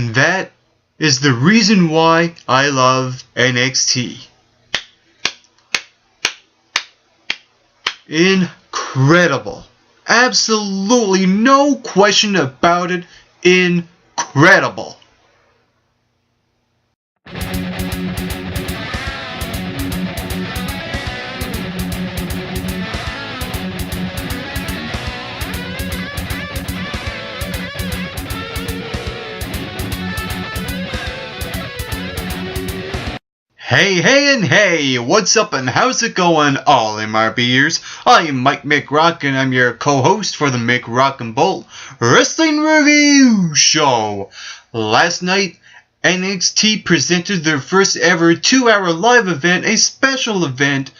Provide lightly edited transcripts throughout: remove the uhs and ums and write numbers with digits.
And that is the reason why I love NXT. Incredible. Absolutely no question about it. Incredible. Hey, what's up and how's it going, all MRBers? I am Mike McRock and I'm your co-host for the McRock and Bolt Wrestling Review Show. Last night, NXT presented their first ever 2-hour live event, a special event,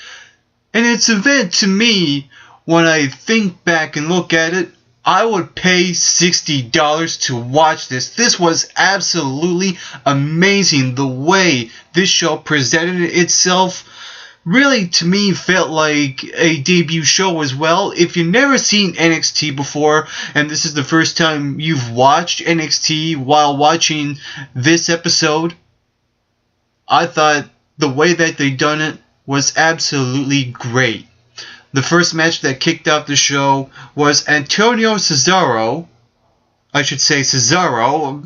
and its event to me, when I think back and look at it, I would pay $60 to watch this. This was absolutely amazing. The way this show presented itself really, to me, felt like a debut show as well. If you've never seen NXT before, and this is the first time you've watched NXT while watching this episode, I thought the way that they done it was absolutely great. The first match that kicked off the show was Antonio Cesaro. I should say Cesaro.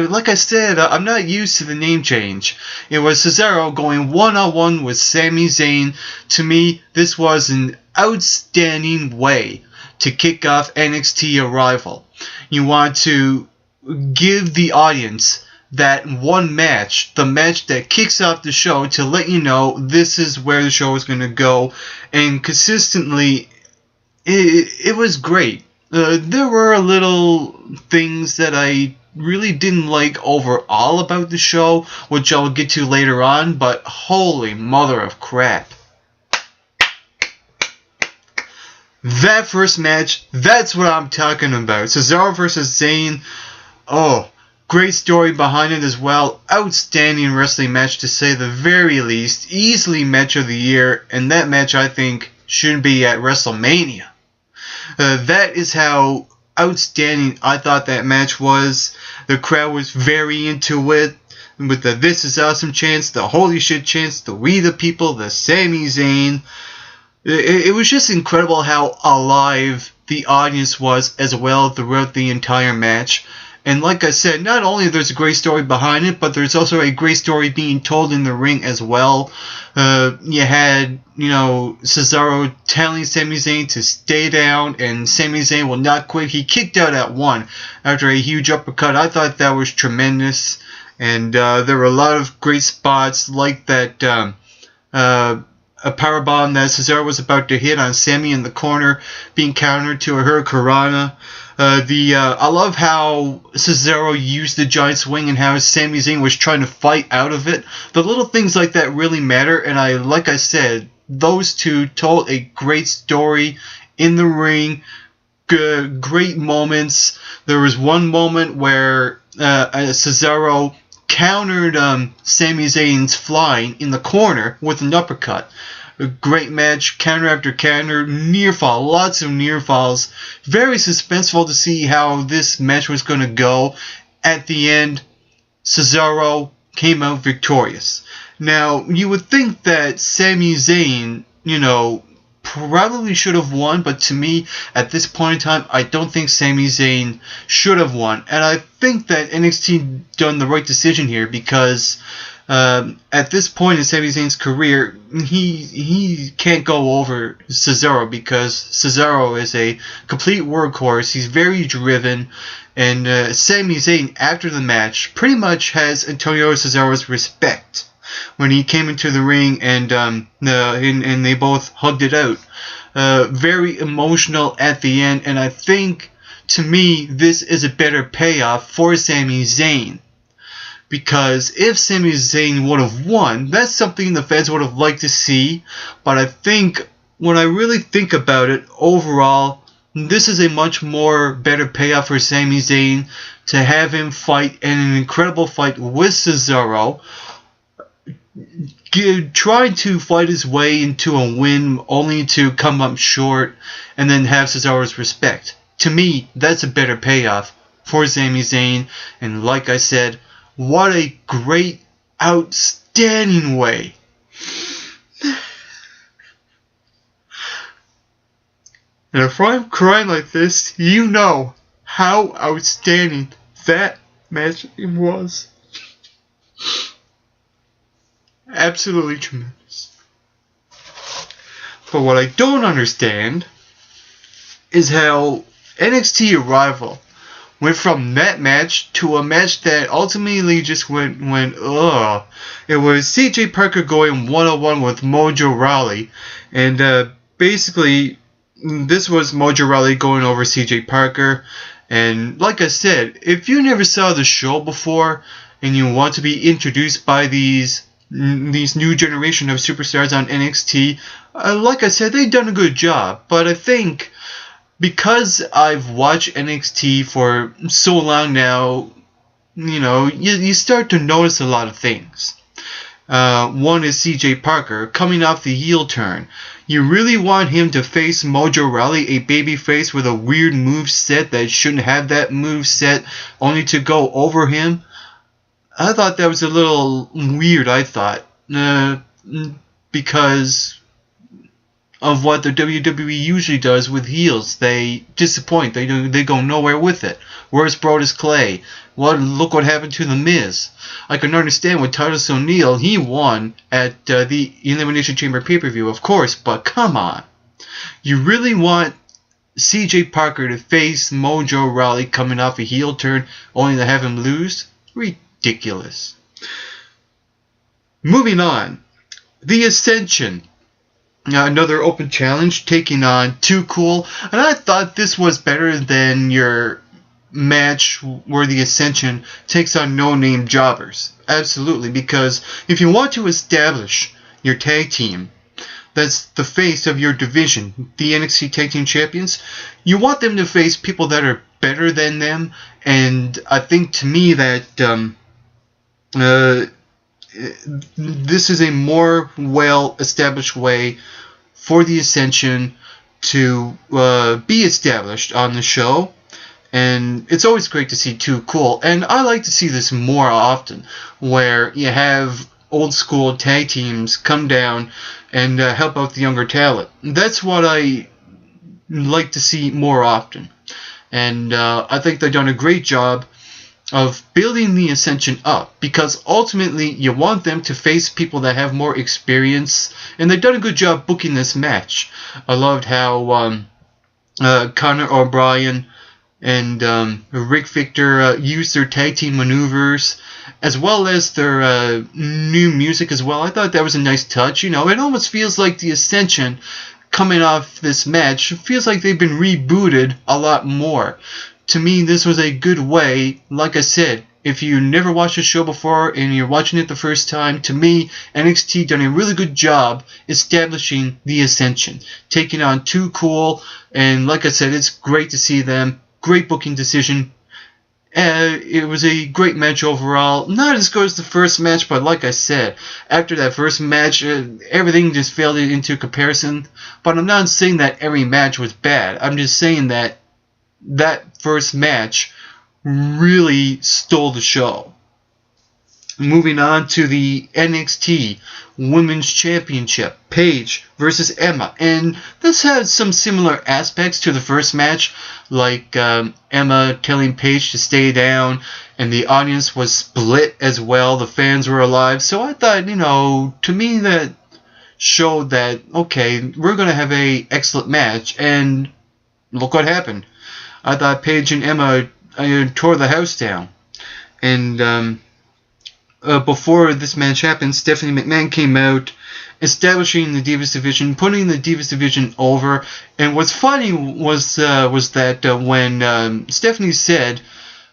Like I said, I'm not used to the name change. It was Cesaro going one-on-one with Sami Zayn. To me, this was an outstanding way to kick off NXT ArRIVAL. You want to give the audience that one match, the match that kicks off the show, to let you know this is where the show is going to go, and consistently it was great. There were little things that I really didn't like overall about the show, which I'll get to later on, but holy mother of crap. That first match, that's what I'm talking about. Cesaro versus Zayn. Oh, great story behind it as well. Outstanding wrestling match to say the very least. Easily match of the year. And that match, I think, should be at WrestleMania. That is how outstanding I thought that match was. The crowd was very into it. With the "This is awesome" chants, the "Holy shit" chants, the "We the People," the Sami Zayn. It was just incredible how alive the audience was as well throughout the entire match. And like I said, not only there's a great story behind it, but there's also a great story being told in the ring as well. You had, Cesaro telling Sami Zayn to stay down, and Sami Zayn will not quit. He kicked out at one after a huge uppercut. I thought that was tremendous. And there were a lot of great spots like that a powerbomb that Cesaro was about to hit on Sami in the corner, being countered to a Hurricanrana. I love how Cesaro used the giant swing and how Sami Zayn was trying to fight out of it. The little things like that really matter, and like I said, those two told a great story in the ring. Great moments. There was one moment where Cesaro countered Sami Zayn's flying in the corner with an uppercut. A great match, counter after counter, near fall, lots of near falls. Very suspenseful to see how this match was going to go. At the end, Cesaro came out victorious. Now, you would think that Sami Zayn, probably should have won, but to me, at this point in time, I don't think Sami Zayn should have won. And I think that NXT done the right decision here because at this point in Sami Zayn's career, he can't go over Cesaro because Cesaro is a complete workhorse. He's very driven, and Sami Zayn, after the match, pretty much has Antonio Cesaro's respect when he came into the ring, and they both hugged it out. Very emotional at the end, and I think, to me, this is a better payoff for Sami Zayn. Because if Sami Zayn would have won, that's something the fans would have liked to see. But I think, when I really think about it, overall, this is a much more better payoff for Sami Zayn to have him fight in an incredible fight with Cesaro. Trying to fight his way into a win only to come up short and then have Cesaro's respect. To me, that's a better payoff for Sami Zayn. And like I said, what a great, outstanding way. And if I'm crying like this, you know how outstanding that match was. Absolutely tremendous. But what I don't understand is how NXT ArRIVAL went from that match to a match that ultimately just went ugh. It was CJ Parker going one-on-one with Mojo Rawley, and basically this was Mojo Rawley going over CJ Parker. And like I said, if you never saw the show before and you want to be introduced by these new generation of superstars on NXT, like I said, they've done a good job. But I think because I've watched NXT for so long now, you start to notice a lot of things. One is CJ Parker coming off the heel turn. You really want him to face Mojo Rawley, a babyface with a weird move set that shouldn't have that move set, only to go over him? I thought that was a little weird, because of what the WWE usually does with heels. They disappoint. They go nowhere with it. Where's Brodus Clay? Look what happened to The Miz. I can understand with Titus O'Neil, he won at the Elimination Chamber pay-per-view, of course, but come on. You really want CJ Parker to face Mojo Rawley coming off a heel turn only to have him lose? Ridiculous. Moving on. The Ascension. Another open challenge taking on Too Cool, and I thought this was better than your match where the Ascension takes on no-name jobbers. Absolutely, because if you want to establish your tag team that's the face of your division, the NXT Tag Team Champions, you want them to face people that are better than them, and I think to me that this is a more well-established way for the Ascension to be established on the show. And it's always great to see Too Cool, and I like to see this more often, where you have old school tag teams come down and help out the younger talent. That's what I like to see more often, and I think they've done a great job of building the Ascension up, because ultimately you want them to face people that have more experience, and they've done a good job booking this match. I loved how Conor O'Brien and Rick Victor used their tag team maneuvers, as well as their new music as well. I thought that was a nice touch. It almost feels like the Ascension coming off this match feels like they've been rebooted a lot more. To me, this was a good way. Like I said, if you never watched the show before and you're watching it the first time, to me, NXT done a really good job establishing the Ascension, taking on Too Cool, and like I said, it's great to see them. Great booking decision. It was a great match overall. Not as good as the first match, but like I said, after that first match, everything just failed into comparison. But I'm not saying that every match was bad. I'm just saying that first match really stole the show. Moving on to the NXT Women's Championship, Paige versus Emma. And this had some similar aspects to the first match, like Emma telling Paige to stay down, and the audience was split as well. The fans were alive. So I thought, to me that showed that, okay, we're going to have a excellent match. And look what happened. I thought Paige and Emma tore the house down. And before this match happened, Stephanie McMahon came out, establishing the Divas division, putting the Divas division over. And what's funny was that when Stephanie said,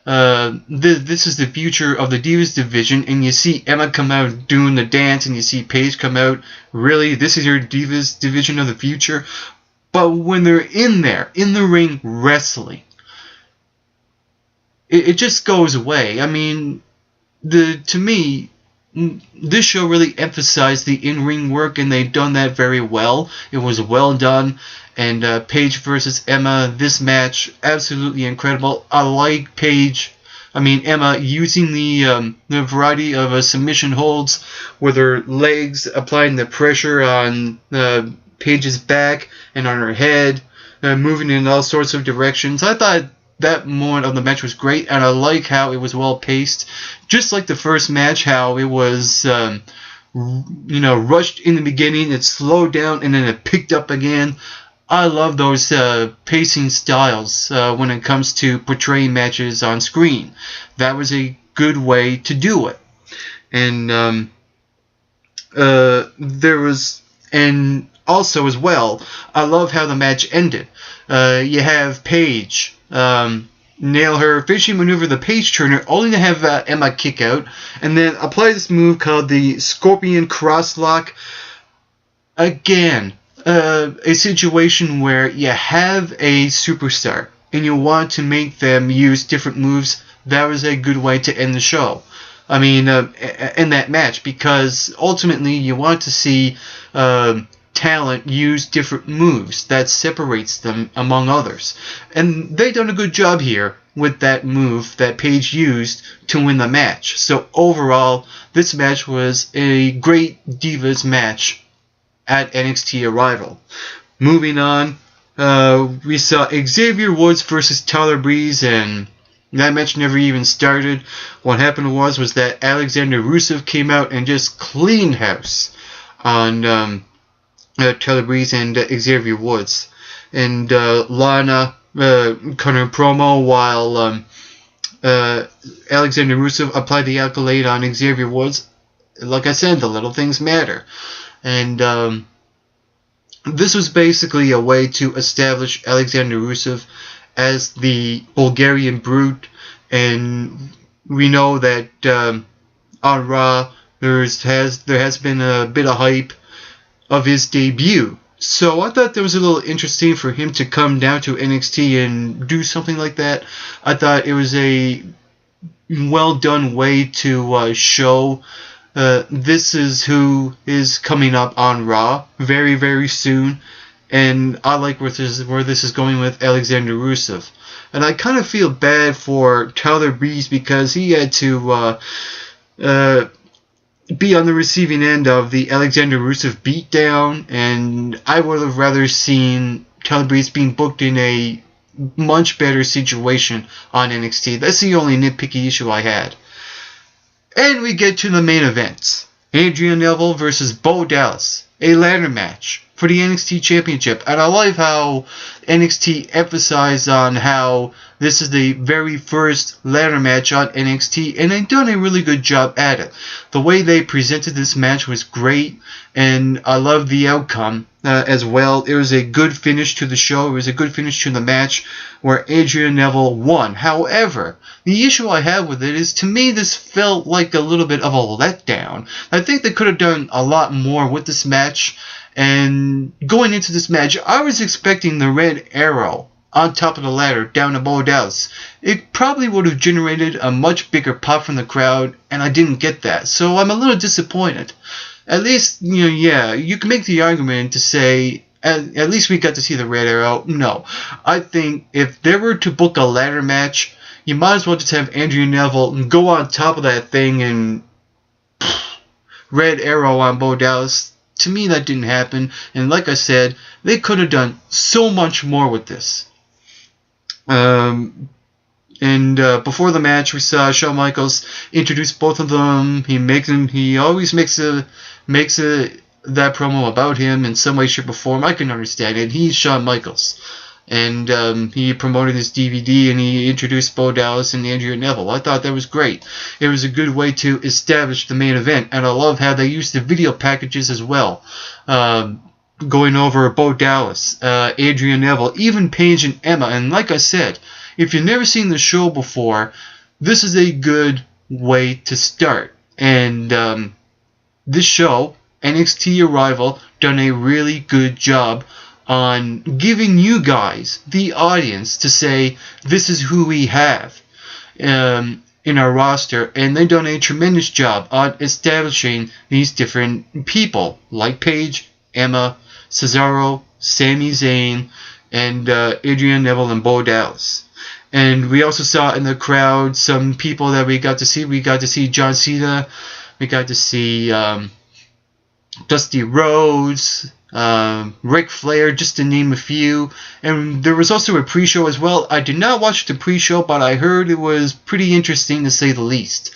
this is the future of the Divas division, and you see Emma come out doing the dance, and you see Paige come out, really, this is your Divas division of the future? But when they're in there, in the ring, wrestling, it just goes away. I mean, to me, this show really emphasized the in-ring work, and they've done that very well. It was well done. And Paige versus Emma, this match, absolutely incredible. I like Emma using the variety of submission holds with her legs, applying the pressure on Paige's back and on her head, moving in all sorts of directions. I thought that moment of the match was great, and I like how it was well paced. Just like the first match, how it was rushed in the beginning, it slowed down, and then it picked up again. I love those pacing styles when it comes to portraying matches on screen. That was a good way to do it. And and also as well, I love how the match ended. You have Paige nail her finishing maneuver, the Paige turner, only to have Emma kick out, and then apply this move called the Scorpion Crosslock. Again, a situation where you have a superstar and you want to make them use different moves. That was a good way to end the show. In that match, because ultimately you want to see talent use different moves. That separates them among others. And they done a good job here with that move that Paige used to win the match. So overall, this match was a great Divas match at NXT ArRIVAL. Moving on, we saw Xavier Woods versus Tyler Breeze, and that match never even started. What happened was that Alexander Rusev came out and just cleaned house on Tyler Breeze and Xavier Woods. And Lana cut her promo while Alexander Rusev applied the accolade on Xavier Woods. Like I said, the little things matter. And this was basically a way to establish Alexander Rusev as the Bulgarian Brute. And we know that on Raw there has been a bit of hype of his debut. So I thought that was a little interesting for him to come down to NXT and do something like that. I thought it was a well done way to show this is who is coming up on Raw very, very soon, and I like where this is going with Alexander Rusev. And I kind of feel bad for Tyler Breeze because he had to be on the receiving end of the Alexander Rusev beatdown, and I would have rather seen Tyler Breeze being booked in a much better situation on NXT. That's the only nitpicky issue I had. And we get to the main event. Adrian Neville versus Bo Dallas. A ladder match for the NXT Championship. And I love how NXT emphasized on how this is the very first ladder match on NXT. And they've done a really good job at it. The way they presented this match was great. And I love the outcome as well. It was a good finish to the show. It was a good finish to the match where Adrian Neville won. However, the issue I have with it is, to me, this felt like a little bit of a letdown. I think they could have done a lot more with this match. And going into this match, I was expecting the red arrow on top of the ladder down to Bo Dallas. It probably would have generated a much bigger pop from the crowd, and I didn't get that. So I'm a little disappointed. At least, you can make the argument to say, at least we got to see the red arrow. No. I think if they were to book a ladder match, you might as well just have Adrian Neville go on top of that thing and red arrow on Bo Dallas. To me, that didn't happen. And like I said, they could have done so much more with this. Before the match, we saw Shawn Michaels introduce both of them. He always makes that promo about him in some way, shape, or form. I can understand it. He's Shawn Michaels. And he promoted his DVD, and he introduced Bo Dallas and Adrian Neville. I thought that was great. It was a good way to establish the main event, and I love how they used the video packages as well. Going over Bo Dallas, Adrian Neville, even Paige and Emma. And like I said, if you've never seen the show before, this is a good way to start. And this show, NXT ArRIVAL, done a really good job on giving you guys, the audience, to say, this is who we have. in our roster, and they've done a tremendous job on establishing these different people like Paige, Emma, Cesaro, Sami Zayn, and Adrian, Neville, and Bo Dallas. And we also saw in the crowd some people that we got to see. We got to see John Cena. We got to see Dusty Rhodes, Ric Flair, just to name a few. And there was also a pre-show as well. I did not watch the pre-show, but I heard it was pretty interesting to say the least.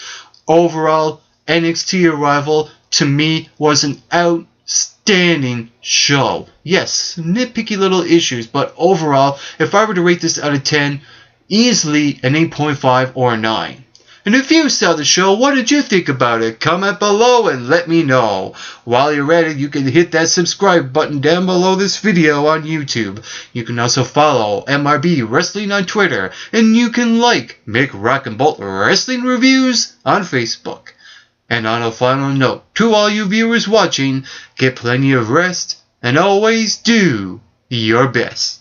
Overall, NXT ArRIVAL, to me, was an outstanding show. Yes, nitpicky little issues, but overall, if I were to rate this out of 10, easily an 8.5 or a 9. And if you saw the show, what did you think about it? Comment below and let me know. While you're at it, you can hit that subscribe button down below this video on YouTube. You can also follow MRB Wrestling on Twitter. And you can like Mick Rock and Bolt Wrestling Reviews on Facebook. And on a final note, to all you viewers watching, get plenty of rest and always do your best.